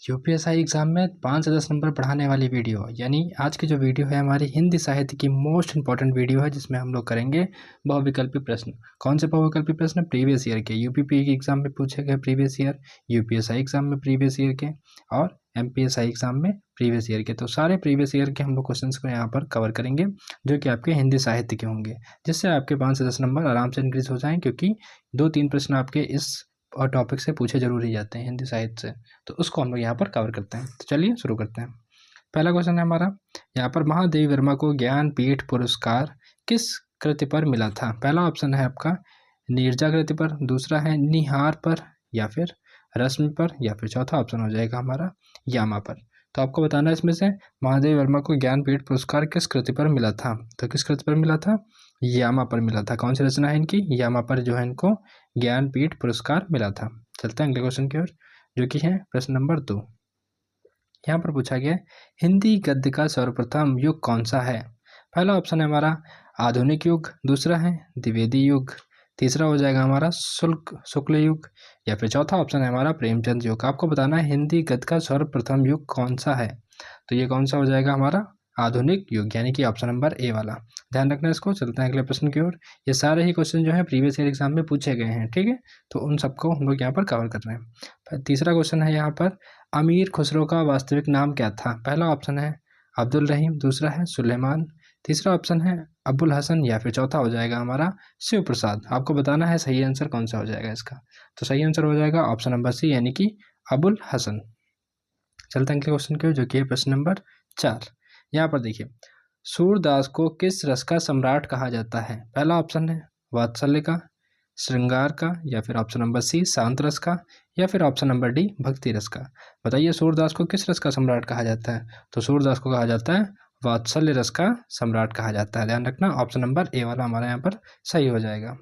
UPSI exam में 5 से 10 number बढ़ाने वाली वीडियो, यानी आज की जो वीडियो है हमारी हिंदी साहित्य की मोस्ट इंपॉर्टेंट वीडियो है, जिसमें हम लोग करेंगे बहुविकल्पी प्रश्न। कौन से बहुविकल्पी प्रश्न? प्रीवियस ईयर के, यूपीपी के एग्जाम में पूछे गए प्रीवियस ईयर, यूपीएसआई एग्जाम में प्रीवियस ईयर के और एमपीएसआई एग्जाम में प्रीवियस ईयर के। तो सारे प्रीवियस ईयर के हम लोग क्वेश्चन को यहाँ पर कवर करेंगे, जो कि आपके हिंदी साहित्य के होंगे, जिससे आपके 5 से 10 नंबर आराम से इंक्रीज हो जाएँ, क्योंकि 2-3 प्रश्न आपके इस और टॉपिक से पूछे जरूर ही जाते हैं हिंदी साहित्य से। तो उसको हम लोग यहाँ पर कवर करते हैं। तो चलिए शुरू करते हैं। पहला क्वेश्चन है हमारा, यहाँ पर महादेवी वर्मा को ज्ञानपीठ पुरस्कार किस कृति पर मिला था? पहला ऑप्शन है आपका नीरजा कृति पर, दूसरा है निहार पर, या फिर रश्मि पर, या फिर चौथा ऑप्शन हो जाएगा हमारा यामा पर। तो आपको बताना है इसमें से महादेवी वर्मा को ज्ञानपीठ पुरस्कार किस कृति पर मिला था। तो किस कृति पर मिला था? यामा पर मिला था। कौन सी रचना है इनकी? यामा पर जो है इनको ज्ञानपीठ पुरस्कार मिला था। चलते हैं अगले क्वेश्चन की ओर, जो कि है प्रश्न नंबर 2। यहाँ पर पूछा गया हिंदी गद्य का सर्वप्रथम युग कौन सा है? पहला ऑप्शन है हमारा आधुनिक युग, दूसरा है द्विवेदी युग, तीसरा हो जाएगा हमारा शुक्ल युग, या फिर चौथा ऑप्शन है हमारा प्रेमचंद युग। आपको बताना है हिंदी गद्य का सर्वप्रथम युग कौन सा है। तो ये कौन सा हो जाएगा हमारा आधुनिक युग, यानी कि ऑप्शन नंबर ए वाला। ध्यान रखना इसको। चलते हैं अगले प्रश्न की ओर। ये सारे ही क्वेश्चन जो है प्रीवियस ईयर एग्जाम में पूछे गए हैं, ठीक है, तो उन सबको हम लोग यहाँ पर कवर कर रहे हैं। तीसरा क्वेश्चन है यहाँ पर, अमीर खुसरो का वास्तविक नाम क्या था? पहला ऑप्शन है अब्दुल रहीम, दूसरा है सुलेमान, तीसरा ऑप्शन है अबुल हसन, या फिर चौथा हो जाएगा हमारा शिव प्रसाद। आपको बताना है सही आंसर कौन सा हो जाएगा इसका। तो सही आंसर हो जाएगा ऑप्शन नंबर सी, यानी कि अबुल हसन। चलते हैं अगले क्वेश्चन की ओर, जो कि है प्रश्न नंबर 4। यहाँ पर देखिए, सूरदास को किस रस का सम्राट कहा जाता है? पहला ऑप्शन है वात्सल्य का, श्रृंगार का, या फिर ऑप्शन नंबर सी शांत रस का, या फिर ऑप्शन नंबर डी भक्ति रस का। बताइए सूरदास को किस रस का सम्राट कहा जाता है? तो सूरदास को कहा जाता है वात्सल्य रस का सम्राट कहा जाता है। ध्यान रखना, ऑप्शन नंबर ए वाला हमारा यहाँ पर सही हो जाएगा।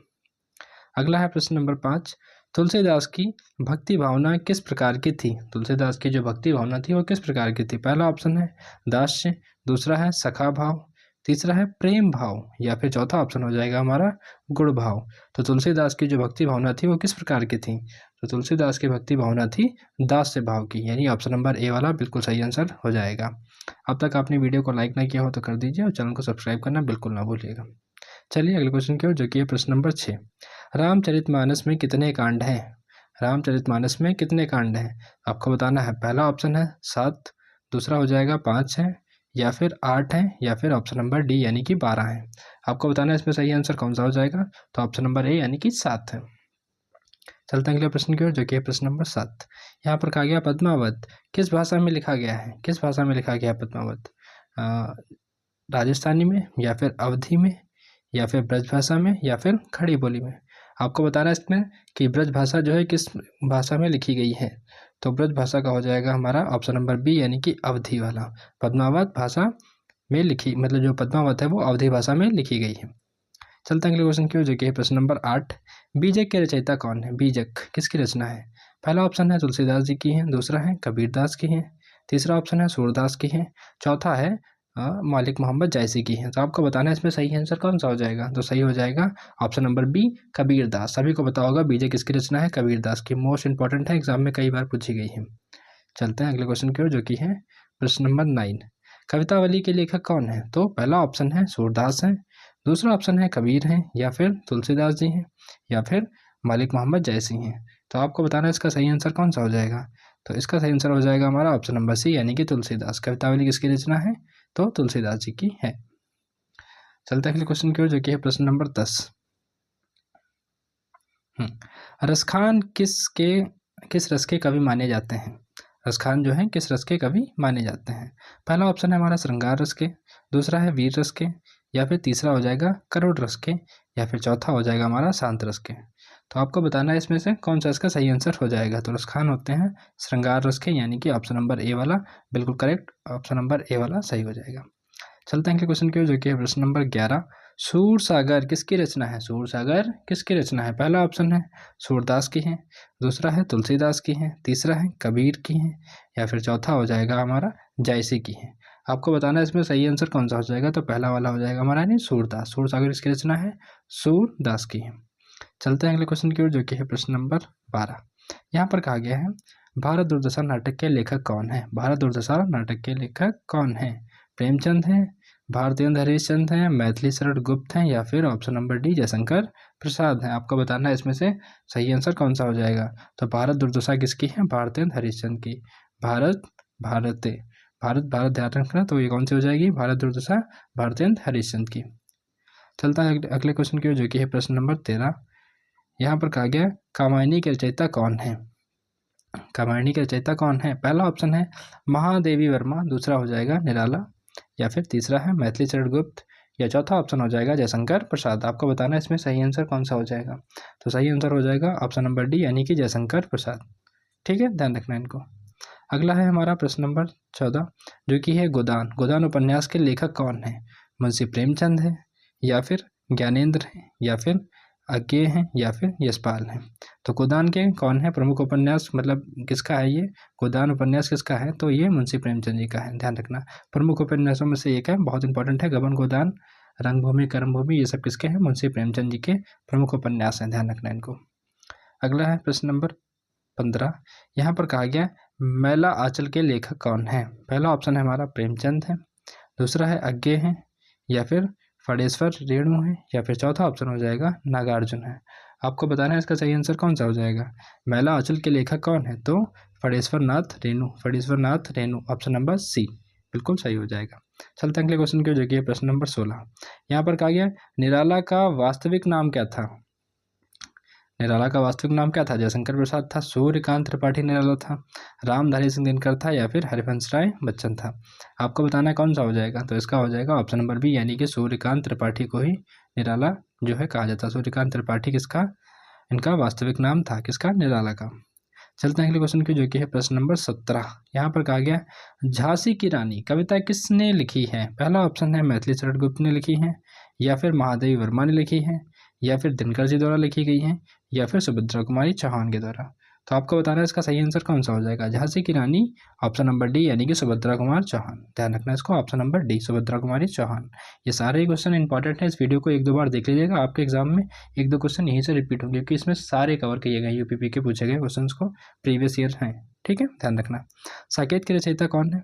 अगला है प्रश्न नंबर 5। तुलसीदास की भक्ति भावना किस प्रकार की थी? तुलसीदास की जो भक्ति भावना थी वो किस प्रकार की थी? पहला ऑप्शन है दास्य, दूसरा है सखा भाव, तीसरा है प्रेम भाव, या फिर चौथा ऑप्शन हो जाएगा हमारा गुण भाव। तो तुलसीदास की जो भक्ति भावना थी वो किस प्रकार की थी? तो तुलसीदास की भक्ति भावना थी दास्य भाव की, यानी ऑप्शन नंबर ए वाला बिल्कुल सही आंसर हो जाएगा। अब तक आपने वीडियो को लाइक ना किया हो तो कर दीजिए, और चैनल को सब्सक्राइब करना बिल्कुल ना भूलिएगा। चलिए अगले क्वेश्चन की ओर, जो कि है प्रश्न नंबर 6। रामचरितमानस में कितने कांड हैं? रामचरितमानस में कितने कांड हैं? आपको बताना है। पहला ऑप्शन है 7, दूसरा हो जाएगा 5 है, या फिर 8 है, या फिर ऑप्शन नंबर डी यानी कि 12 है। आपको बताना है इसमें सही आंसर कौन सा हो जाएगा। तो ऑप्शन नंबर ए यानी कि 7 है। चलते हैं अगले प्रश्न की ओर, जो कि है प्रश्न नंबर 7। यहाँ पर कहा गया पद्मावत किस भाषा में लिखा गया है? किस भाषा में लिखा गया है पद्मावत? राजस्थानी में, या फिर अवधी में, या फिर ब्रज भाषा में, या फिर खड़ी बोली में। आपको बताना है इसमें कि ब्रज भाषा जो है किस भाषा में लिखी गई है। तो ब्रज भाषा का हो जाएगा हमारा ऑप्शन नंबर बी, यानी कि अवधी वाला। पद्मावत भाषा में लिखी, मतलब जो पद्मावत है वो अवधी भाषा में लिखी गई है। चलते हैं अगले क्वेश्चन की ओर, जो कि है प्रश्न नंबर 8। बीजक के रचयिता कौन है? बीजक किसकी रचना है? पहला ऑप्शन है तुलसीदास जी की है, दूसरा है कबीरदास की है, तीसरा ऑप्शन है सूरदास की है, चौथा है मलिक मोहम्मद जायसी की है। तो आपको बताना है इसमें सही आंसर कौन सा हो जाएगा। तो सही हो जाएगा ऑप्शन नंबर बी कबीरदास। सभी को पता होगा बीजे किसकी रचना है, कबीरदास की। मोस्ट इंपॉर्टेंट है, एग्जाम में कई बार पूछी गई है। चलते हैं अगले क्वेश्चन की ओर, जो कि है प्रश्न नंबर 9। कवितावली के लेखक कौन है? तो पहला ऑप्शन है सूरदास है, दूसरा ऑप्शन है कबीर हैं, या फिर तुलसीदास जी हैं, या फिर मलिक मोहम्मद जायसी हैं। तो आपको बताना है इसका सही आंसर कौन सा हो जाएगा। तो इसका सही आंसर हो जाएगा हमारा ऑप्शन नंबर सी, यानी कि तुलसीदास। कवितावली किसकी रचना है? तो तुलसीदास जी की है। चलते हैं अगले क्वेश्चन की ओर, जो कि है प्रश्न नंबर 10। रसखान किस रस के कवि माने जाते हैं? रसखान जो है किस रस के कवि माने जाते हैं? पहला ऑप्शन है हमारा श्रृंगार रस के, दूसरा है वीर रस के, या फिर तीसरा हो जाएगा करुण रस के, या फिर चौथा हो जाएगा हमारा शांत रस के। तो आपको बताना है इसमें से कौन सा इसका सही आंसर हो जाएगा। तो रसखान होते हैं श्रृंगार रस के, यानी कि ऑप्शन नंबर ए वाला बिल्कुल करेक्ट, ऑप्शन नंबर ए वाला सही हो जाएगा। चलते हैं अगले क्वेश्चन की ओर, जो कि है प्रश्न नंबर 11। सूरसागर किसकी रचना है? सूरसागर किसकी रचना है? पहला ऑप्शन है सूरदास की है, दूसरा है तुलसीदास की है, तीसरा है कबीर की है, या फिर चौथा हो जाएगा हमारा जायसी की है। आपको बताना है इसमें सही आंसर कौन सा हो जाएगा। तो पहला वाला हो जाएगा हमारा नहीं सूरदास। सूरसागर किसकी रचना है? सूरदास की है। चलते हैं अगले क्वेश्चन की ओर, जो कि है प्रश्न नंबर 12। यहाँ पर कहा गया है भारत दुर्दशा नाटक के लेखक कौन है? भारत दुर्दशा नाटक के लेखक कौन है? प्रेमचंद हैं, भारतेंद्र हरिश्चंद्र हैं, मैथिली शरण गुप्त हैं, या फिर option number D Jaishankar Prasad हैं। आपको बताना है इसमें से सही आंसर कौन सा हो जाएगा। तो भारत दुर्दशा किसकी है? भारतेंद्र हरिश्चंद्र की। भारत भारत भारत भारत ध्यान रखना, तो ये कौन सी हो जाएगी? भारत दुर्दशा भारतेंद्र हरिश्चंद्र की। चलता है अगले क्वेश्चन की ओर, जो कि है प्रश्न नंबर 13। यहाँ पर कहा गया कामायनी के रचयिता कौन है? कामायनी के रचयिता कौन है? पहला ऑप्शन है महादेवी वर्मा, दूसरा हो जाएगा निराला, या फिर तीसरा है मैथिली शरण गुप्त, या चौथा ऑप्शन हो जाएगा जयशंकर प्रसाद। आपको बताना है इसमें सही आंसर कौन सा हो जाएगा। तो सही आंसर हो जाएगा ऑप्शन नंबर डी, यानी कि जयशंकर प्रसाद। ठीक है, ध्यान रखना इनको। अगला है हमारा प्रश्न नंबर 14, जो कि है गोदान। गोदान उपन्यास के लेखक कौन है? मुंशी प्रेमचंद है, या फिर ज्ञानेंद्र है, या फिर अज्ञेय हैं, या फिर यशपाल हैं। तो गोदान के कौन है प्रमुख उपन्यास, मतलब किसका है ये गोदान उपन्यास किसका है? तो ये मुंशी प्रेमचंद जी का है। ध्यान रखना, प्रमुख उपन्यासों में से एक है, बहुत इंपॉर्टेंट है। गबन गोदान, रंगभूमि, कर्मभूमि, ये सब किसके हैं? मुंशी प्रेमचंद जी के प्रमुख उपन्यास हैं। ध्यान रखना इनको। अगला है प्रश्न नंबर 15। यहाँ पर कहा गया मैला आंचल के लेखक कौन है? पहला ऑप्शन है हमारा प्रेमचंद है, दूसरा है अज्ञेय है, या फिर फणेश्वर रेणु है, या फिर चौथा ऑप्शन हो जाएगा नागार्जुन है। आपको बताना है इसका सही आंसर कौन सा हो जाएगा। मैला आंचल के लेखक कौन है? तो फणेश्वर नाथ रेणु, ऑप्शन नंबर सी बिल्कुल सही हो जाएगा। चलते हैं अगले क्वेश्चन की, जो कि प्रश्न नंबर 16। यहाँ पर कहा गया निराला का वास्तविक नाम क्या था? निराला का वास्तविक नाम क्या था? जयशंकर प्रसाद था, सूर्यकांत त्रिपाठी निराला था, रामधारी सिंह दिनकर था, या फिर हरिवंश राय बच्चन था। आपको बताना है कौन सा हो जाएगा। तो इसका हो जाएगा ऑप्शन नंबर बी, यानी कि सूर्यकांत त्रिपाठी को ही निराला जो है कहा जाता है। सूर्यकांत त्रिपाठी किसका इनका वास्तविक नाम था, किसका? निराला का। चलते हैं अगले क्वेश्चन की, जो कि है प्रश्न नंबर 17। यहाँ पर कहा गया झांसी की रानी कविता किसने लिखी है? पहला ऑप्शन है मैथिली शरण गुप्त ने लिखी है, या फिर महादेवी वर्मा ने लिखी है, या फिर दिनकर जी द्वारा लिखी गई है, या फिर सुभद्रा कुमारी चौहान के द्वारा। तो आपको बताना है इसका सही आंसर कौन सा हो जाएगा। झांसी की रानी ऑप्शन नंबर डी, यानी कि सुभद्रा कुमार चौहान। ध्यान रखना इसको, option number D Subhadra Kumari Chauhan. ये सारे क्वेश्चन इंपॉर्टेंट है, इस वीडियो को एक दो बार देख लीजिएगा, आपके एग्जाम में एक दो क्वेश्चन यहीं से रिपीट होंगे, क्योंकि इसमें सारे कवर किए गए यूपीपी के पूछे गए क्वेश्चन को प्रीवियस ईयर हैं। ठीक है, ध्यान रखना। साकेत के रचयिता कौन है?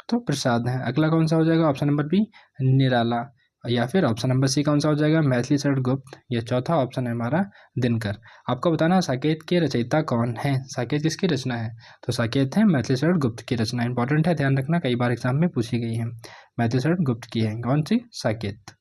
तो प्रसाद है। अगला कौन सा हो जाएगा? ऑप्शन नंबर बी निराला, या फिर ऑप्शन नंबर सी कौन सा हो जाएगा? मैथिली शरण गुप्त, या चौथा ऑप्शन है हमारा दिनकर। आपको बताना है साकेत के रचयिता कौन है। साकेत किसकी रचना है? तो साकेत है मैथिली शरण गुप्त की रचना। इंपॉर्टेंट है, ध्यान रखना, कई बार एग्जाम में पूछी गई है। मैथिली शरण गुप्त की है। कौन सी? साकेत।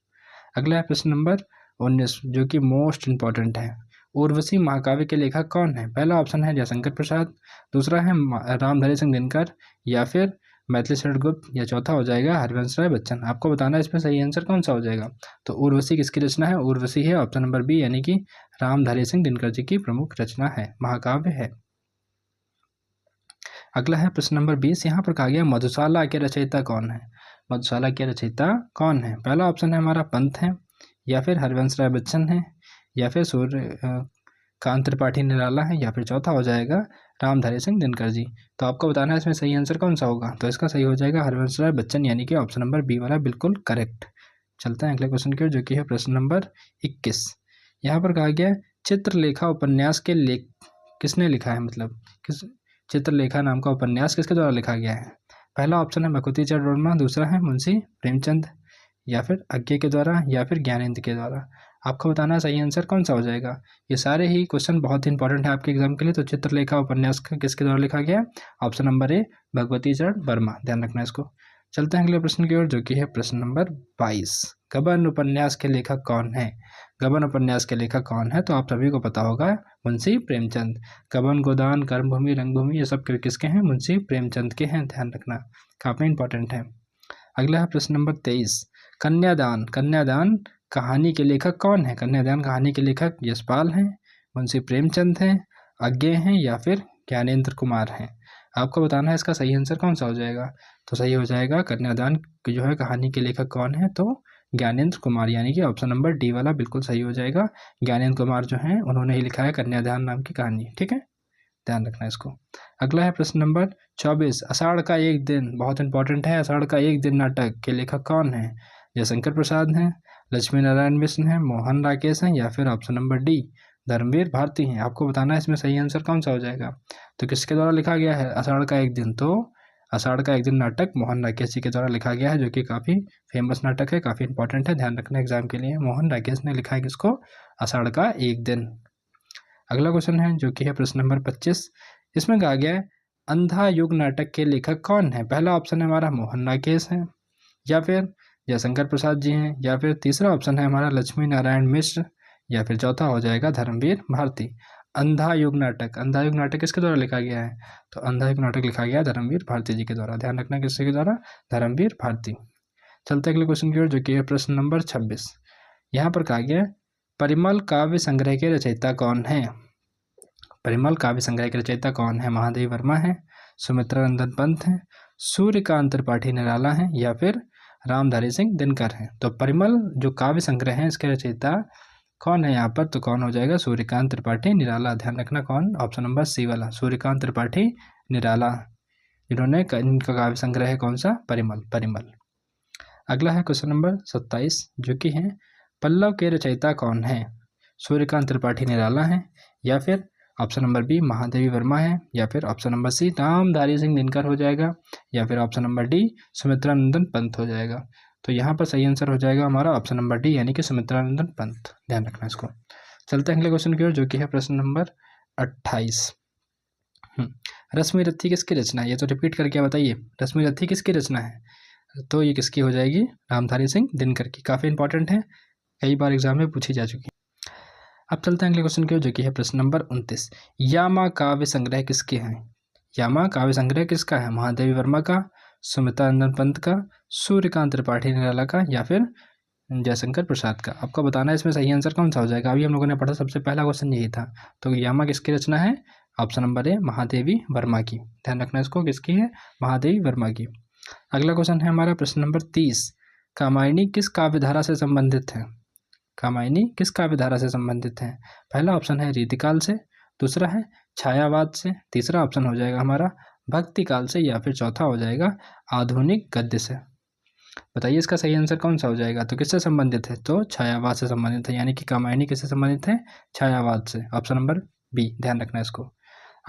अगला है प्रश्न नंबर 19, जो कि मोस्ट इंपॉर्टेंट है। उर्वशी महाकाव्य के लेखक कौन है? पहला ऑप्शन है जयशंकर प्रसाद, दूसरा है रामधारी सिंह दिनकर, या फिर मैथिली शरण गुप्त, या चौथा हो जाएगा हरिवंश राय बच्चन। आपको बताना है इसमें सही आंसर कौन सा हो जाएगा। तो उर्वशी किसकी रचना है? उर्वशी है ऑप्शन नंबर बी, यानी कि रामधारी सिंह दिनकर जी की प्रमुख रचना है, महाकाव्य है। अगला है प्रश्न नंबर 20। यहाँ पर कहा गया मधुशाला के रचयिता कौन है? मधुशाला के रचयिता कौन है? पहला ऑप्शन है हमारा पंत है, या फिर हरिवंश राय बच्चन है, या फिर कांत त्रिपाठी निराला है, या फिर चौथा हो जाएगा रामधारी सिंह दिनकर जी। तो आपको बताना है इसमें सही आंसर कौन सा होगा। तो इसका सही हो जाएगा हरिवंश राय बच्चन, यानी कि ऑप्शन नंबर बी वाला बिल्कुल करेक्ट। चलते हैं अगले क्वेश्चन की ओर, जो कि है प्रश्न नंबर 21। यहाँ पर कहा गया चित्रलेखा उपन्यास के लेख किसने लिखा है, मतलब किस चित्रलेखा नाम का उपन्यास किसके द्वारा लिखा गया है? पहला ऑप्शन है भगवती चरण वर्मा, दूसरा है मुंशी प्रेमचंद, या फिर अज्ञेय के द्वारा, या फिर ज्ञानेंद्र के द्वारा। आपको बताना सही आंसर कौन सा हो जाएगा। ये सारे ही क्वेश्चन बहुत इंपॉर्टेंट है आपके एग्जाम के लिए। तो चित्रलेखा उपन्यास किसके द्वारा लिखा गया? ऑप्शन नंबर ए भगवती चरण वर्मा। ध्यान रखना इसको। चलते हैं अगले प्रश्न की ओर, जो कि है प्रश्न नंबर 22। गबन उपन्यास के लेखक कौन है? गबन उपन्यास के लेखक कौन है? तो आप सभी को पता होगा, मुंशी प्रेमचंद। गबन गोदान कर्मभूमि रंगभूमि ये सब किसके हैं? मुंशी प्रेमचंद के हैं। ध्यान रखना, काफ़ी इंपॉर्टेंट है। अगला है प्रश्न नंबर 23। कन्यादान कन्यादान कहानी के लेखक कौन है? कन्यादान कहानी के लेखक यशपाल हैं, मुंशी प्रेमचंद हैं, अज्ञेय हैं, या फिर ज्ञानेंद्र कुमार हैं। आपको बताना है इसका सही आंसर कौन सा हो जाएगा। तो सही हो जाएगा कन्यादान जो है कहानी के लेखक कौन है? तो ज्ञानेंद्र कुमार, यानी कि ऑप्शन नंबर डी वाला बिल्कुल सही हो जाएगा। ज्ञानेंद्र कुमार जो हैं उन्होंने ही लिखा है कन्यादान नाम की कहानी। ठीक है, ध्यान रखना इसको। अगला है प्रश्न नंबर 24। आषाढ़ का एक दिन, बहुत इंपॉर्टेंट है। आषाढ़ का एक दिन नाटक के लेखक कौन है? जयशंकर प्रसाद हैं, लक्ष्मी नारायण मिश्र हैं, मोहन राकेश हैं, या फिर option number D Dharamvir Bharati हैं। आपको बताना है इसमें सही आंसर कौन सा हो जाएगा। तो किसके द्वारा लिखा गया है आषाढ़ का एक दिन, तो आषाढ़ का एक दिन नाटक मोहन राकेश जी के द्वारा लिखा गया है, जो कि काफ़ी फेमस नाटक है, काफ़ी इंपॉर्टेंट है, ध्यान रखना एग्जाम के लिए। मोहन राकेश ने लिखा है किसको, आषाढ़ का एक दिन। अगला क्वेश्चन है जो कि है प्रश्न नंबर 25। इसमें कहा गया है अंधा युग नाटक के लेखक कौन है। पहला ऑप्शन है हमारा मोहन राकेश है, या फिर जयशंकर प्रसाद जी हैं, या फिर तीसरा ऑप्शन है हमारा लक्ष्मी नारायण मिश्र, या फिर चौथा हो जाएगा धर्मवीर भारती। अंधा युग नाटक किसके द्वारा लिखा गया है, तो अंधा युग नाटक लिखा गया है धर्मवीर भारती जी के द्वारा। ध्यान रखना किसके द्वारा, धर्मवीर भारती। चलते अगले क्वेश्चन की ओर जो कि है प्रश्न नंबर 26। यहाँ पर कहा गया परिमल काव्य संग्रह के रचयिता कौन है। परिमल काव्य संग्रह के रचयिता कौन है, महादेवी वर्मा है, सुमित्रा नंदन पंत है, सूर्यकांत त्रिपाठी निराला है, या फिर रामधारी सिंह दिनकर हैं। तो परिमल जो काव्य संग्रह है इसके रचयिता कौन है यहाँ पर, तो कौन हो जाएगा, सूर्यकांत त्रिपाठी निराला। ध्यान रखना कौन, ऑप्शन नंबर सी वाला सूर्यकांत त्रिपाठी निराला, जिन्होंने इनका काव्य संग्रह है कौन सा, परिमल। अगला है क्वेश्चन नंबर 27 जो कि है पल्लव के रचयिता कौन है। सूर्यकांत त्रिपाठी निराला है, या फिर option number B Mahadevi Verma है, या फिर option number C Ramdhari Singh Dinkar हो जाएगा, या फिर option number D Sumitra Nandan Pant हो जाएगा। तो यहाँ पर सही आंसर हो जाएगा हमारा ऑप्शन नंबर डी यानी कि सुमित्रा नंदन पंत। ध्यान रखना इसको। चलते हैं अगले क्वेश्चन की ओर जो कि है प्रश्न नंबर 28। रश्मि रथी किसकी रचना है, ये तो रिपीट करके बताइए, रश्मि रथी किसकी रचना है, तो ये किसकी हो जाएगी, रामधारी सिंह दिनकर की। काफ़ी इंपॉर्टेंट है, कई बार एग्जाम में पूछी जा चुकी है। अब चलते हैं अगले क्वेश्चन की ओर जो कि है प्रश्न नंबर 29। यामा काव्य संग्रह किसके हैं। यामा काव्य संग्रह किसका है, महादेवी वर्मा का, सुमित्रा नंदन पंत का, सूर्यकांत त्रिपाठी निराला का, या फिर जयशंकर प्रसाद का। आपको बताना है इसमें सही आंसर कौन सा हो जाएगा। अभी हम लोगों ने पढ़ा सबसे पहला क्वेश्चन यही था। तो यामा किसकी रचना है, ऑप्शन नंबर ए महादेवी वर्मा की। ध्यान रखना इसको, किसकी है, महादेवी वर्मा की। अगला क्वेश्चन है हमारा प्रश्न नंबर 30। कामायनी किस काव्यधारा से संबंधित है। कामायनी किस काव्यधारा से संबंधित है। पहला ऑप्शन है रीतिकाल से, दूसरा है छायावाद से, तीसरा ऑप्शन हो जाएगा हमारा भक्ति काल से, या फिर चौथा हो जाएगा आधुनिक गद्य से। बताइए इसका सही आंसर कौन सा हो जाएगा। तो किससे संबंधित है, तो छायावाद से संबंधित है, यानी कि कामायनी किससे संबंधित है, छायावाद से। ऑप्शन नंबर बी, ध्यान रखना इसको।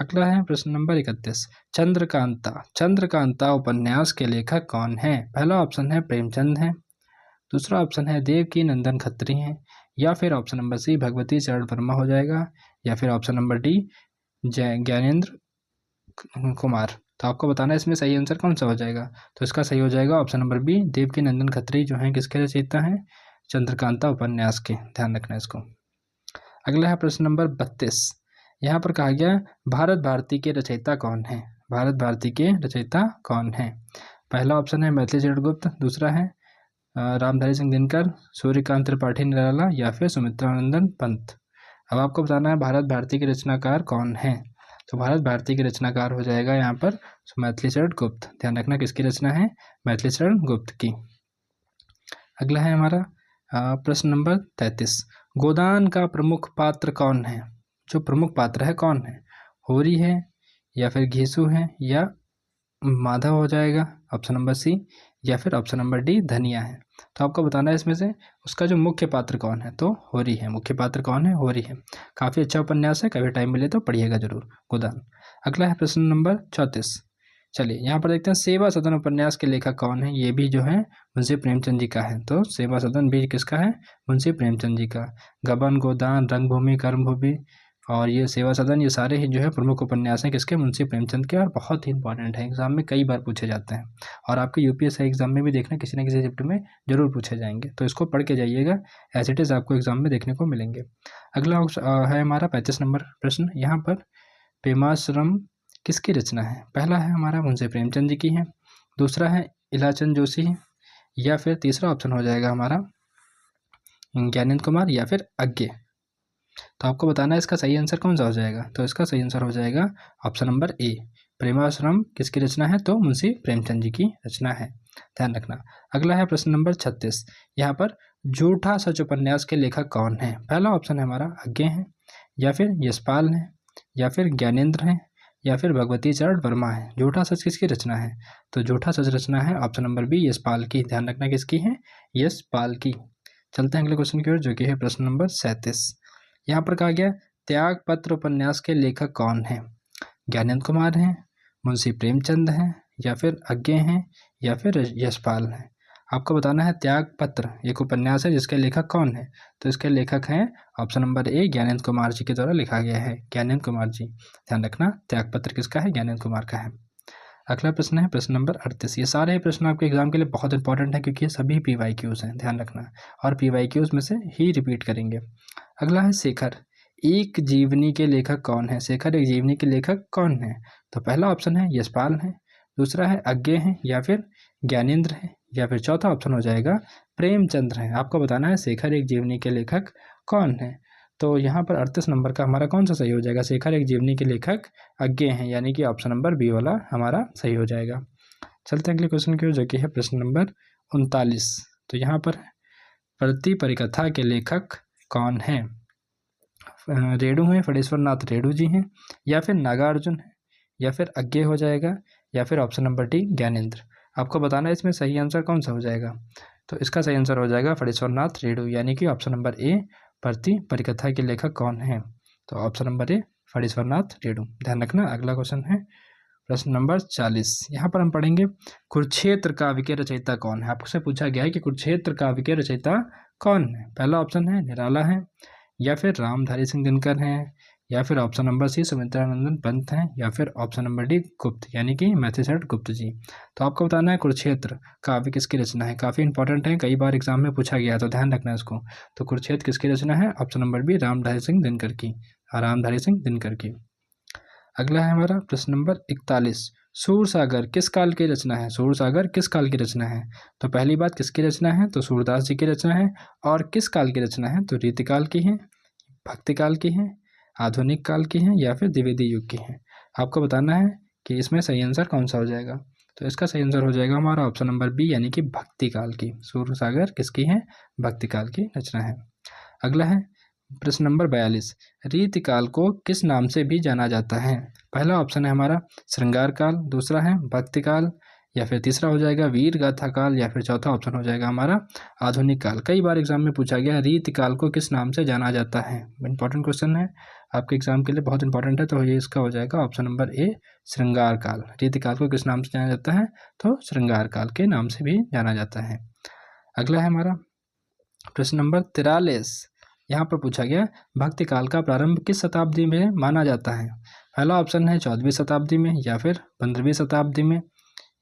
अगला है प्रश्न नंबर 31। चंद्रकांता उपन्यास के लेखक कौन है। पहला ऑप्शन है प्रेमचंद है, दूसरा ऑप्शन है देवकी नंदन खत्री हैं, या फिर ऑप्शन नंबर सी भगवती चरण वर्मा हो जाएगा, या फिर option number D Gyanendra Kumar. तो आपको बताना है इसमें सही आंसर कौन सा हो जाएगा। तो इसका सही हो जाएगा ऑप्शन नंबर बी देवकी नंदन खत्री, जो हैं किसके रचयिता हैं, चंद्रकांता उपन्यास के। ध्यान रखना इसको। अगला है प्रश्न नंबर 32। यहाँ पर कहा गया भारत भारती के रचयिता कौन है। भारत भारती के रचयिता कौन है। पहला ऑप्शन है मैथिली चरण गुप्त, दूसरा है रामधारी सिंह दिनकर, सूर्यकांत त्रिपाठी निराला, या फिर सुमित्रा नंदन पंत। अब आपको बताना है भारत भारती के रचनाकार कौन है। तो भारत भारती के रचनाकार हो जाएगा यहाँ पर मैथिली चरण गुप्त। ध्यान रखना किसकी रचना है, मैथिली चरण गुप्त की। अगला है हमारा प्रश्न नंबर 33। गोदान का प्रमुख पात्र कौन है। जो प्रमुख पात्र है कौन है, होरी है, या फिर घेसु है, या माधव हो जाएगा ऑप्शन नंबर सी, या फिर ऑप्शन नंबर डी धनिया है। तो आपको बताना है इसमें से उसका जो मुख्य पात्र कौन है, तो होरी है। मुख्य पात्र कौन है, होरी है। काफ़ी अच्छा उपन्यास है, कभी टाइम मिले तो पढ़िएगा जरूर गोदान। अगला है प्रश्न नंबर 34। चलिए यहाँ पर देखते हैं सेवा सदन उपन्यास के लेखक कौन है। ये भी जो है मुंशी प्रेमचंद जी का है। तो सेवा सदन भी किसका है, मुंशी प्रेमचंद जी का। गबन, गोदान, रंगभूमि, कर्मभूमि और ये सेवा सदन, ये सारे ही जो है प्रमुख उपन्यास हैं किसके, मुंशी प्रेमचंद के, और बहुत ही इंपॉर्टेंट है, एग्जाम में कई बार पूछे जाते हैं, और आपके यूपीएससी एग्जाम में भी देखना किसी न किसी चैप्टर में जरूर पूछे जाएंगे। तो इसको पढ़ के जाइएगा, एज इट इज़ आपको एग्जाम में देखने को मिलेंगे। अगला है हमारा 35 नंबर प्रश्न। यहाँ पर पेमाश्रम किसकी रचना है। पहला है हमारा मुंशी प्रेमचंद जी की है, दूसरा है इलाचंद जोशी है, या फिर तीसरा ऑप्शन हो जाएगा हमारा ज्ञानेंद्र कुमार, या फिर अज्ञे। तो आपको बताना है इसका सही आंसर कौन सा हो जाएगा। तो इसका सही आंसर हो जाएगा ऑप्शन नंबर ए, प्रेमाश्रम किसकी रचना है, तो मुंशी प्रेमचंद जी की रचना है। ध्यान रखना। अगला है प्रश्न नंबर 36। यहाँ पर झूठा सच उपन्यास के लेखक कौन है। पहला ऑप्शन है हमारा अज्ञे हैं, या फिर यशपाल हैं, या फिर ज्ञानेंद्र हैं, या फिर भगवती चरण वर्मा है। झूठा सच किसकी रचना है, तो झूठा सच रचना है ऑप्शन नंबर बी यशपाल की। ध्यान रखना किसकी है, यशपाल की। चलते हैं अगले क्वेश्चन की ओर जो कि है प्रश्न नंबर 37। यहाँ पर कहा गया त्यागपत्र उपन्यास के लेखक कौन हैं? ज्ञानेंद्र कुमार हैं, मुंशी प्रेमचंद हैं, या फिर अज्ञे हैं, या फिर यशपाल हैं। आपको बताना है त्यागपत्र एक उपन्यास है जिसके लेखक कौन है। तो इसके लेखक हैं option number A Gyanendra Kumar ji के द्वारा लिखा गया है, ज्ञानेंद्र कुमार जी। ध्यान रखना त्यागपत्र किसका है? ज्ञानेंद्र कुमार का है। अगला प्रश्न है प्रश्न नंबर 38। ये सारे प्रश्न आपके एग्जाम के लिए बहुत इंपॉर्टेंट है क्योंकि ये सभी PYQs हैं, ध्यान रखना, और PYQs में से ही रिपीट करेंगे। अगला है शेखर एक जीवनी के लेखक कौन है? शेखर एक जीवनी के लेखक कौन है? तो पहला ऑप्शन है यशपाल है, दूसरा है अज्ञे हैं, या फिर ज्ञानेंद्र है, या फिर चौथा ऑप्शन हो जाएगा प्रेमचंद्र है। आपको बताना है शेखर एक जीवनी के लेखक कौन है। तो यहाँ पर 38 नंबर का हमारा कौन सा सही हो जाएगा? शेखर एक जीवनी के लेखक अज्ञे हैं, यानी कि ऑप्शन नंबर बी वाला हमारा सही हो जाएगा। चलते हैं अगले क्वेश्चन की ओर, जो कि है प्रश्न नंबर 39। तो यहाँ पर प्रति परिकथा के लेखक कौन हैं? रेणु हैं, फणेश्वर नाथ रेणु जी हैं, या फिर नागार्जुन है, या फिर अज्ञे हो जाएगा, या फिर ऑप्शन नंबर डी ज्ञानेंद्र। आपको बताना है इसमें सही आंसर कौन सा हो जाएगा। तो इसका सही आंसर हो जाएगा फणेश्वर नाथ रेणु, यानी कि ऑप्शन नंबर ए प्रति परिकथा के लेखक कौन है। तो ऑप्शन नंबर ए फणेश्वर नाथ रेणु। ध्यान रखना। अगला क्वेश्चन है प्रश्न नंबर 40। यहाँ पर हम पढ़ेंगे कुरुक्षेत्र काव्य के रचयिता कौन है। आपसे पूछा गया है कि कुरुक्षेत्र काव्य के रचयिता कौन है। पहला ऑप्शन है निराला है, या फिर रामधारी सिंह दिनकर हैं, या फिर option number C Sumitranandan Pant हैं, या फिर ऑप्शन नंबर डी गुप्त, यानी कि मैथेसट गुप्त जी। तो आपको बताना है कुरुक्षेत्र काव्य किसकी रचना है। काफ़ी इंपॉर्टेंट है, कई बार एग्जाम में पूछा गया है, तो ध्यान रखना है इसको। तो कुरुक्षेत्र किसकी रचना है? Option number B Ramdhari Singh Dinkar की, रामधारी सिंह दिनकर की। अगला है हमारा प्रश्न नंबर 41। सूरसागर किस काल की रचना है? सूरसागर किस काल की रचना है? तो पहली बात किसकी रचना है? तो सूरदास जी की रचना है। और किस काल की रचना है? तो रीतिकाल की है, भक्तिकाल की है, आधुनिक काल की है, या फिर द्विवेदी युग की है। आपको बताना है कि इसमें सही आंसर कौन सा हो जाएगा। तो इसका सही आंसर हो जाएगा हमारा ऑप्शन नंबर बी, यानी कि भक्ति काल की। सूरसागर किसकी है? भक्ति काल की रचना है। अगला है प्रश्न नंबर 42। रीतिकाल को किस नाम से भी जाना जाता है? पहला ऑप्शन है हमारा श्रृंगार काल, दूसरा है भक्ति काल, या फिर तीसरा हो जाएगा वीर गाथा काल, या फिर चौथा ऑप्शन हो जाएगा हमारा आधुनिक काल। कई बार एग्जाम में पूछा गया रीतिकाल को किस नाम से जाना जाता है। इंपॉर्टेंट क्वेश्चन है आपके एग्जाम के लिए, बहुत इंपॉर्टेंट है। तो ये इसका हो जाएगा ऑप्शन नंबर ए श्रृंगार काल। रीतिकाल को किस नाम से जाना जाता है? तो श्रृंगार काल के नाम से भी जाना जाता है। अगला है हमारा प्रश्न नंबर 43। यहाँ पर पूछा गया भक्ति काल का प्रारंभ किस शताब्दी में माना जाता है। पहला ऑप्शन है 14वीं शताब्दी में, या फिर 15वीं शताब्दी में,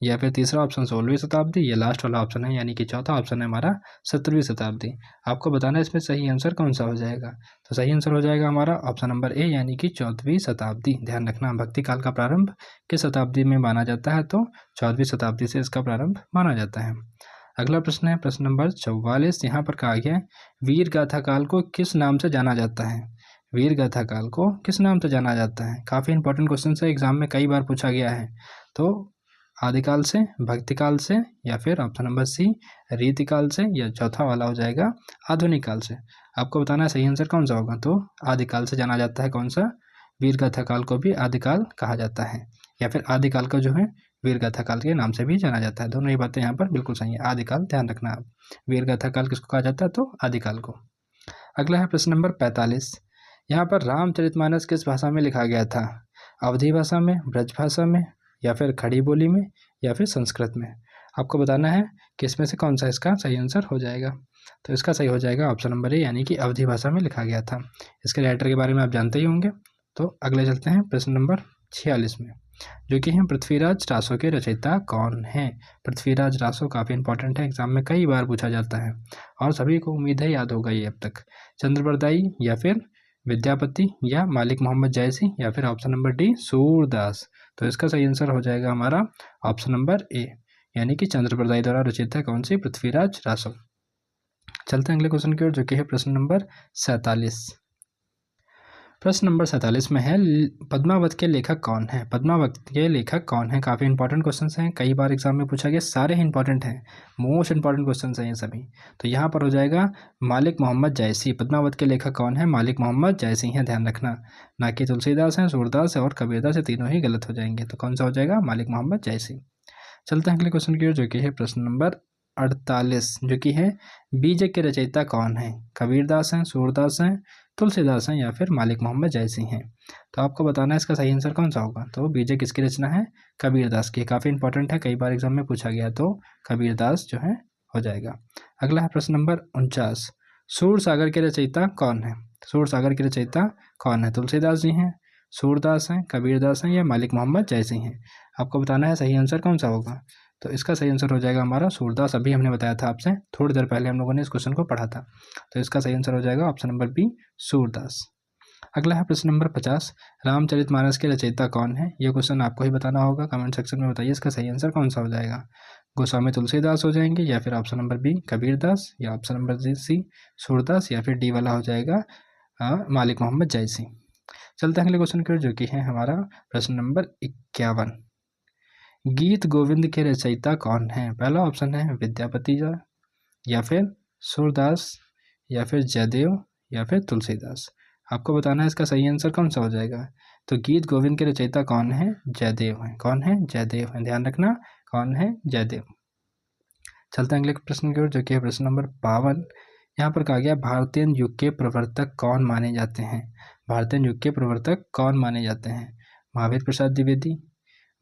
या फिर तीसरा ऑप्शन 16वीं शताब्दी, ये लास्ट वाला ऑप्शन है, यानी कि चौथा ऑप्शन है हमारा 17वीं शताब्दी। आपको बताना है इसमें सही आंसर कौन सा हो जाएगा। तो सही आंसर हो जाएगा हमारा ऑप्शन नंबर ए, यानी कि 14वीं शताब्दी। ध्यान रखना भक्ति काल का प्रारंभ किस शताब्दी में माना जाता है? तो 14वीं शताब्दी से इसका प्रारंभ माना जाता है। अगला प्रश्न है प्रश्न नंबर 44। यहाँ पर कहा गया है वीर गाथा काल को किस नाम से जाना जाता है। वीर गाथा काल को किस नाम से जाना जाता है? काफ़ी इंपॉर्टेंट क्वेश्चन है, एग्जाम में कई बार पूछा गया है। तो आदिकाल से, भक्तिकाल से, या फिर ऑप्शन नंबर सी रीतिकाल से, या चौथा वाला हो जाएगा आधुनिक काल से। आपको बताना है सही आंसर कौन सा होगा। तो आदिकाल से जाना जाता है। कौन सा? वीर गाथा काल को भी आदिकाल कहा जाता है, या फिर आदिकाल को जो है वीर गाथा काल के नाम से भी जाना जाता है। दोनों ही बातें यहाँ पर बिल्कुल सही है। आदिकाल ध्यान रखना आप, वीर गाथा काल किसको कहा जाता है? तो आदिकाल को। अगला है प्रश्न नंबर 45। यहाँ पर रामचरितमानस किस भाषा में लिखा गया था? अवधी भाषा में, ब्रज भाषा में, या फिर खड़ी बोली में, या फिर संस्कृत में। आपको बताना है कि इसमें से कौन सा इसका सही आंसर हो जाएगा। तो इसका सही हो जाएगा ऑप्शन नंबर ए, यानी कि अवधी भाषा में लिखा गया था। इसके राइटर के बारे में आप जानते ही होंगे। तो अगले चलते हैं प्रश्न नंबर 46 में, जो कि हैं पृथ्वीराज रासो के रचयिता कौन हैं। पृथ्वीराज रासो काफ़ी इंपॉर्टेंट है, एग्जाम में कई बार पूछा जाता है और सभी को उम्मीद है याद होगा ये अब तक। चंद्रप्रदायी, या फिर विद्यापति, या मालिक मोहम्मद जायसी, या फिर ऑप्शन नंबर डी सूरदास। तो इसका सही आंसर हो जाएगा हमारा ऑप्शन नंबर ए, यानी कि चंद्रप्रदायी द्वारा रचित है कौन सी? पृथ्वीराज रासो। चलते हैं अगले क्वेश्चन की ओर, जो कि है प्रश्न नंबर 47। प्रश्न नंबर 47 में है पद्मावत के लेखक कौन है। पद्मावत के लेखक कौन है? काफ़ी इंपॉर्टेंट क्वेश्चन हैं, कई बार एग्जाम में पूछा गया, सारे ही इंपॉर्टेंट हैं, मोस्ट इंपॉर्टेंट क्वेश्चन हैं ये सभी। तो यहाँ पर हो जाएगा मालिक मोहम्मद जायसी। पद्मावत के लेखक कौन है? मालिक मोहम्मद जायसी हैं, ध्यान रखना। ना कि तुलसीदास हैं, सूरदास है और कबीरदास है, तीनों ही गलत हो जाएंगे। तो कौन सा हो जाएगा? मालिक मोहम्मद जायसी। चलते हैं अगले क्वेश्चन की ओर, जो कि है प्रश्न नंबर 1948 जो कि है बीजे के रचयिता कौन है? कबीरदास हैं, सूरदास हैं, तुलसीदास हैं या फिर मालिक मोहम्मद जयसी हैं। तो आपको बताना है इसका सही आंसर कौन सा होगा। तो बीजे किसकी रचना है? कबीरदास की। काफ़ी इंपॉर्टेंट है, कई बार एग्जाम में पूछा गया, तो कबीरदास जो है हो जाएगा। अगला है प्रश्न नंबर 49, सूर सागर के रचयिता कौन है? सूर सागर के रचयिता कौन है? तुलसीदास जी हैं, सूरदास हैं, कबीरदास हैं या मालिक मोहम्मद जयसी हैं। आपको बताना है सही आंसर कौन सा होगा। तो इसका सही आंसर हो जाएगा हमारा सूरदास। अभी हमने बताया था आपसे, थोड़ी देर पहले हम लोगों ने इस क्वेश्चन को पढ़ा था। तो इसका सही आंसर हो जाएगा ऑप्शन नंबर बी, सूरदास। अगला है प्रश्न नंबर 50, रामचरितमानस के रचयिता कौन है? ये क्वेश्चन आपको ही बताना होगा। कमेंट सेक्शन में बताइए इसका सही आंसर कौन सा हो जाएगा। गोस्वामी तुलसीदास हो जाएंगे या फिर ऑप्शन नंबर बी कबीरदास या ऑप्शन नंबर सी सूरदास या फिर डी वाला हो जाएगा मालिक मोहम्मद जयसी। चलते हैं अगले क्वेश्चन की ओर, जो कि है हमारा प्रश्न नंबर 51, गीत गोविंद के रचयिता कौन है? पहला ऑप्शन है विद्यापति जी या फिर सूरदास या फिर जयदेव या फिर तुलसीदास। आपको बताना है इसका सही आंसर कौन सा हो जाएगा। तो गीत गोविंद के रचयिता कौन है? जयदेव हैं। कौन है? जयदेव हैं। ध्यान रखना, कौन है? जयदेव। चलते हैं अगले प्रश्न की ओर, जो कि है प्रश्न नंबर 52। यहाँ पर कहा गया भारतीय युग के प्रवर्तक कौन माने जाते हैं? भारतीय युग के प्रवर्तक कौन माने जाते हैं? महावीर प्रसाद द्विवेदी,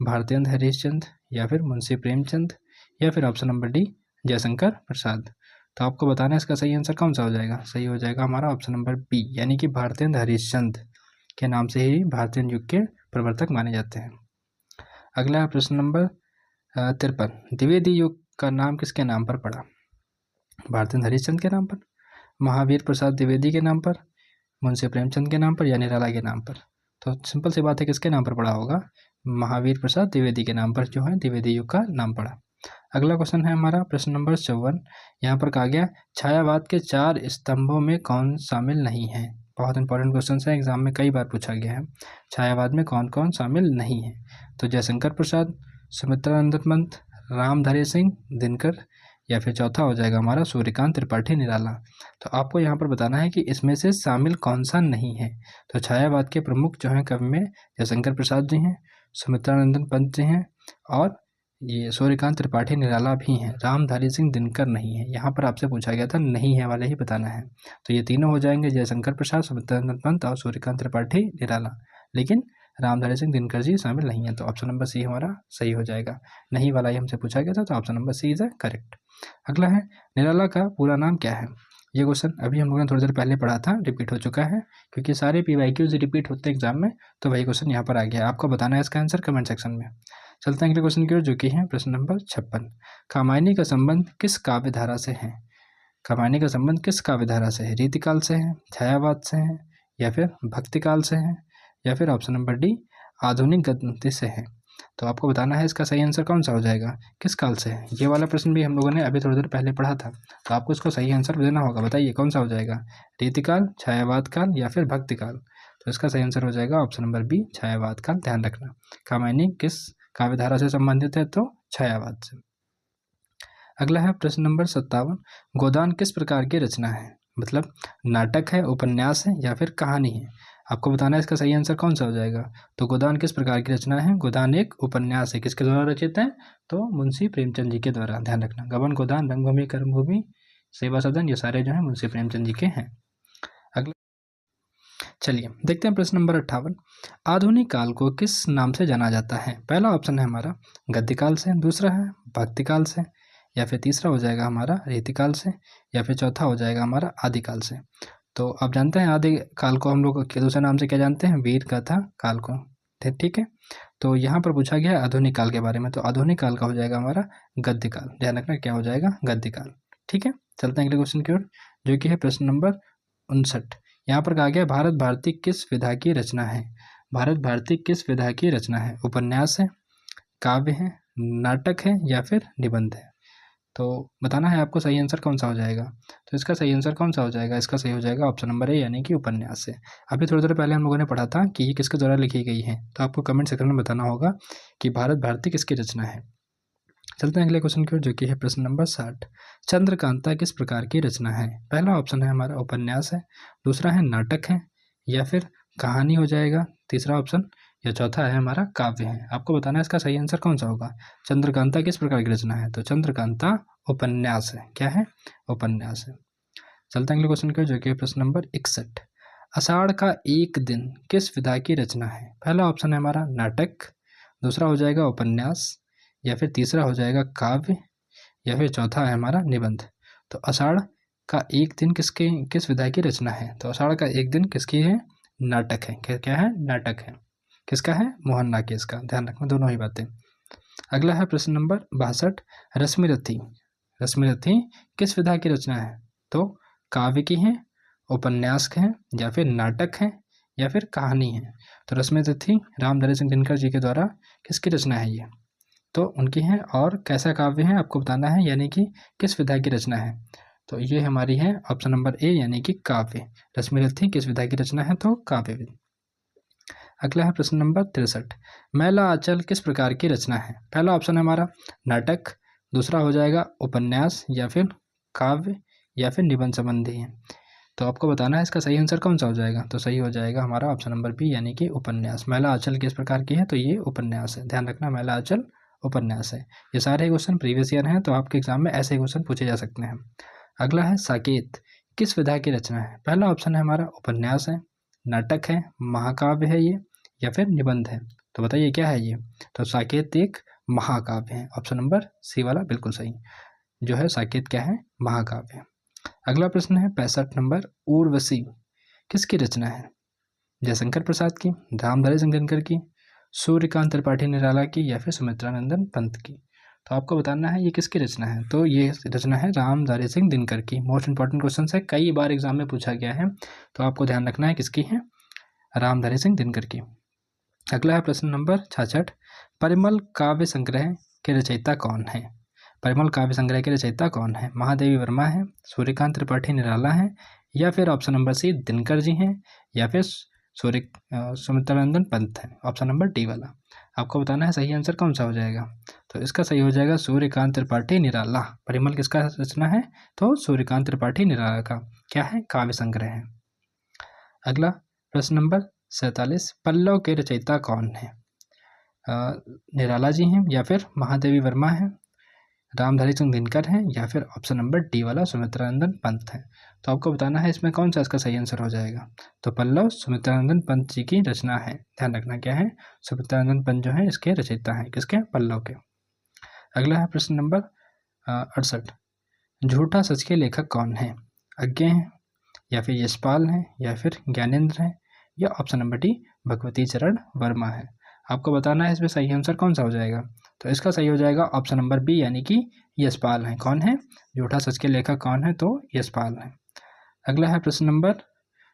भारतेंद्र हरिश्चंद्र या फिर मुंशी प्रेमचंद या फिर option number D Jaishankar Prasad. तो आपको बताना है इसका सही आंसर कौन सा हो जाएगा। सही हो जाएगा हमारा ऑप्शन नंबर बी, यानी कि भारतेंद्र हरिश्चंद्र के नाम से ही भारतीय युग के प्रवर्तक माने जाते हैं। अगला प्रश्न नंबर 53, द्विवेदी युग का नाम किसके नाम पर पड़ा? भारतेंद्र हरिश्चंद्र के नाम पर, महावीर प्रसाद द्विवेदी के नाम पर, मुंशी प्रेमचंद के नाम पर या निराला के नाम पर। तो सिंपल सी बात है, किसके नाम पर पड़ा होगा? महावीर प्रसाद द्विवेदी के नाम पर जो है द्विवेदी युग का नाम पड़ा। अगला क्वेश्चन है हमारा प्रश्न नंबर 54। यहाँ पर कहा गया छायावाद के 4 स्तंभों में कौन शामिल नहीं है? बहुत इंपॉर्टेंट क्वेश्चन है, एग्जाम में कई बार पूछा गया है। छायावाद में कौन कौन शामिल नहीं है? तो जयशंकर प्रसाद, सुमित्रानंद पंत, रामधारी सिंह दिनकर या फिर चौथा हो जाएगा हमारा सूर्यकांत त्रिपाठी निराला। तो आपको यहाँ पर बताना है कि इसमें से शामिल कौन सा नहीं है। तो छायावाद के प्रमुख जो हैं कवि में जयशंकर प्रसाद जी हैं, सुमित्रानंदन पंत जी हैं और ये सूर्यकांत त्रिपाठी निराला भी हैं। रामधारी सिंह दिनकर नहीं है। यहाँ पर आपसे पूछा गया था नहीं है वाले ही बताना है। तो ये तीनों हो जाएंगे, जयशंकर प्रसाद, सुमित्रानंदन पंत और सूर्यकांत त्रिपाठी निराला, लेकिन रामधारी सिंह दिनकर जी शामिल नहीं है। तो ऑप्शन नंबर सी हमारा सही हो जाएगा। नहीं वाला ही हमसे पूछा गया था, तो option number C is correct. अगला है निराला का पूरा नाम क्या है? ये क्वेश्चन अभी हम लोगों ने थोड़ी देर पहले पढ़ा था, रिपीट हो चुका है क्योंकि सारे PYQs रिपीट होते हैं एग्जाम में, तो वही क्वेश्चन यहाँ पर आ गया। आपको बताना है इसका आंसर कमेंट सेक्शन में। चलते हैं अगले क्वेश्चन की ओर, जो कि है प्रश्न नंबर 56, कामायनी का संबंध किस काव्य धारा से है? कामायनी का संबंध किस काव्य धारा से है? रीतिकाल से है, छायावाद से है या फिर भक्तिकाल से है या फिर ऑप्शन नंबर डी आधुनिक गद्य से है। तो आपको बताना है इसका सही आंसर कौन सा हो जाएगा, किस काल से है। ये वाला प्रश्न भी हम लोगों ने अभी थोड़ी देर पहले पढ़ा था, तो आपको इसको सही आंसर देना होगा। बताइए कौन सा हो जाएगा, रीतिकाल, छायावाद काल या फिर भक्तिकाल। तो इसका सही आंसर हो जाएगा ऑप्शन नंबर बी छायावाद काल। ध्यान रखना, कामायनी किस काव्य धारा से संबंधित है? तो छायावाद से। अगला है प्रश्न नंबर 57, गोदान किस प्रकार की रचना है? मतलब नाटक है, उपन्यास है या फिर कहानी है। आपको बताना है इसका सही आंसर कौन सा हो जाएगा। तो गोदान किस प्रकार की रचना है? गोदान एक उपन्यास है। किसके द्वारा रचित है? तो मुंशी प्रेमचंद जी के द्वारा। ध्यान रखना, गबन, गोदान, रंगभूमि, कर्मभूमि, सेवा सदन, ये सारे जो है मुंशी प्रेमचंद जी के हैं। अगला चलिए देखते हैं प्रश्न नंबर 58, आधुनिक काल को किस नाम से जाना जाता है? पहला ऑप्शन है हमारा गद्यकाल से, दूसरा है भक्तिकाल से या फिर तीसरा हो जाएगा हमारा रीतिकाल से या फिर चौथा हो जाएगा हमारा आदिकाल से। तो आप जानते हैं आदि काल को हम लोग के दूसरे नाम से क्या जानते हैं? वीर गाथा काल को। ठीक है, तो यहाँ पर पूछा गया आधुनिक काल के बारे में, तो आधुनिक काल का हो जाएगा हमारा गद्यकाल। ध्यान रखना क्या हो जाएगा, गद्यकाल। ठीक है, चलते हैं अगले क्वेश्चन की ओर, जो कि है प्रश्न नंबर 59। यहाँ पर कहा गया भारत भारती किस विधा की रचना है? भारत भारती किस विधा की रचना है? उपन्यास है, काव्य है, नाटक है या फिर निबंध है। तो बताना है आपको सही आंसर कौन सा हो जाएगा। तो इसका सही आंसर कौन सा हो जाएगा? इसका सही हो जाएगा ऑप्शन नंबर ए, यानी कि उपन्यास से। अभी थोड़ी देर पहले हम लोगों ने पढ़ा था कि ये किसके द्वारा लिखी गई है, तो आपको कमेंट सेक्शन में बताना होगा कि भारत भारती किसकी रचना है। चलते हैं अगले क्वेश्चन की ओर, जो कि है प्रश्न नंबर 60, चंद्रकांता किस प्रकार की रचना है? पहला ऑप्शन है हमारा उपन्यास है, दूसरा है नाटक है या फिर कहानी हो जाएगा, तीसरा ऑप्शन या चौथा है हमारा काव्य है। आपको बताना है इसका सही आंसर कौन सा होगा। चंद्रकांता किस प्रकार की रचना है, तो चंद्रकांता उपन्यास है। क्या है, उपन्यास है। चलते हैं अगले क्वेश्चन के, जो कि प्रश्न नंबर 61। आषाढ़ का एक दिन किस विधा की रचना है। पहला ऑप्शन है हमारा नाटक, दूसरा हो जाएगा उपन्यास, या फिर तीसरा हो जाएगा काव्य, या फिर चौथा है हमारा निबंध। तो आषाढ़ का एक दिन किस विधा की रचना है, तो आषाढ़ का एक दिन किसकी है, नाटक है। क्या है, नाटक है। किसका है, मोहन नागेश का। ध्यान रखना दोनों ही बातें। अगला है प्रश्न नंबर 62। रश्मिरथी किस विधा की रचना है, तो काव्य की है, उपन्यास है, या फिर नाटक है, या फिर कहानी है। तो रश्मिरथी रामधारी सिंह दिनकर जी के द्वारा किसकी रचना है ये, तो उनकी है। और कैसा काव्य है आपको बताना है, यानी कि किस विधा की रचना है। तो ये हमारी है ऑप्शन नंबर ए, यानी कि काव्य। रश्मिरथी किस विधा की रचना है, तो काव्य। अगला है प्रश्न नंबर 63। मैला आंचल किस प्रकार की रचना है। पहला ऑप्शन है हमारा नाटक, दूसरा हो जाएगा उपन्यास, या फिर काव्य, या फिर निबंध संबंधी है। तो आपको बताना है इसका सही आंसर कौन सा हो जाएगा, तो सही हो जाएगा हमारा ऑप्शन नंबर बी, यानी कि उपन्यास। मैला आंचल किस प्रकार की है, तो ये उपन्यास है। ध्यान रखना, मैला आंचल उपन्यास है। ये सारे क्वेश्चन प्रीवियस ईयर हैं, तो आपके एग्जाम में ऐसे क्वेश्चन पूछे जा सकते हैं। अगला है साकेत किस विधा की रचना है। पहला ऑप्शन है हमारा उपन्यास है, नाटक है, महाकाव्य है ये, या फिर निबंध है। तो बताइए क्या है ये, तो साकेत एक महाकाव्य है। ऑप्शन नंबर सी वाला बिल्कुल सही जो है, साकेत क्या है, महाकाव्य। अगला प्रश्न है 65 नंबर। उर्वशी किसकी रचना है। जयशंकर प्रसाद की, रामधारी सिंह दिनकर की, सूर्यकांत त्रिपाठी निराला की, या फिर सुमित्रानंदन पंत की। तो आपको बताना है ये किसकी रचना है, तो ये रचना है रामधारी सिंह दिनकर की। मोस्ट इंपॉर्टेंट क्वेश्चन है, कई बार एग्जाम में पूछा गया है, तो आपको ध्यान रखना है किसकी है, रामधारी सिंह दिनकर की। अगला है प्रश्न नंबर 66। परिमल काव्य संग्रह के रचयिता कौन है। परिमल काव्य संग्रह के रचयिता कौन है। महादेवी वर्मा है, सूर्यकांत त्रिपाठी निराला है, या फिर ऑप्शन नंबर सी दिनकर जी हैं, या फिर सुमित्रानंदन पंत है। ऑप्शन नंबर डी वाला आपको बताना है सही आंसर कौन सा हो जाएगा, तो इसका सही हो जाएगा सूर्यकांत त्रिपाठी निराला। परिमल किसका रचना है, तो सूर्यकांत त्रिपाठी निराला का क्या है, काव्य संग्रह है। अगला प्रश्न नंबर 47। पल्लव के रचयिता कौन है। निराला जी हैं, या फिर महादेवी वर्मा है, रामधारी सिंह दिनकर हैं, या फिर ऑप्शन नंबर डी वाला सुमित्रानंदन पंत है। तो आपको बताना है इसमें कौन सा इसका सही आंसर हो जाएगा, तो पल्लव सुमित्रानंदन पंत जी की रचना है। ध्यान रखना क्या है, सुमित्रानंदन पंत जो है इसके रचयिता हैं, किसके, पल्लव के। अगला है प्रश्न नंबर 68। झूठा सच के लेखक कौन है। अज्ञे हैं, या फिर यशपाल हैं, या फिर ज्ञानेंद्र हैं, या ऑप्शन नंबर डी भगवती चरण वर्मा है। आपको बताना है इसमें सही आंसर कौन सा हो जाएगा, तो इसका सही हो जाएगा ऑप्शन नंबर बी, यानी कि यशपाल हैं। कौन है, झूठा सच के लेखक कौन है, तो यशपाल हैं। अगला है प्रश्न नंबर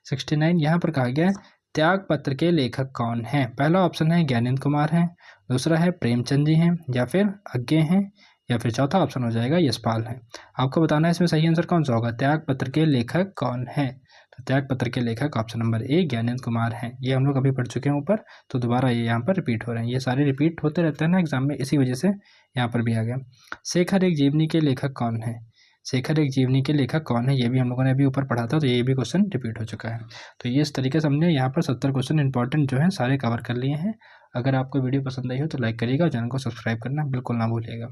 69। यहाँ पर कहा गया है त्याग पत्र के लेखक कौन है। पहला ऑप्शन है ज्ञानेंद्र कुमार हैं, दूसरा है प्रेमचंद जी हैं, या फिर अज्ञे हैं, या फिर चौथा ऑप्शन हो जाएगा यशपाल है। आपको बताना है इसमें सही आंसर कौन सा होगा, त्याग पत्र के लेखक कौन है। तो त्याग पत्र के लेखक option number A Gyanendra Kumar हैं। ये हम लोग अभी पढ़ चुके हैं ऊपर, तो दोबारा ये यहाँ पर रिपीट हो रहे हैं। ये सारे रिपीट होते रहते हैं ना एग्जाम में, इसी वजह से यहाँ पर भी आ गया। शेखर एक जीवनी के लेखक कौन है। शेखर एक जीवनी के लेखक कौन है, ये भी हम लोगों ने अभी ऊपर पढ़ा था, तो ये भी क्वेश्चन रिपीट हो चुका है। तो ये इस तरीके से हमने यहाँ पर 70 क्वेश्चन इंपॉर्टेंट जो है सारे कवर कर लिए हैं। अगर आपको वीडियो पसंद आई हो तो लाइक करिएगा, चैनल को सब्सक्राइब करना बिल्कुल ना भूलिएगा।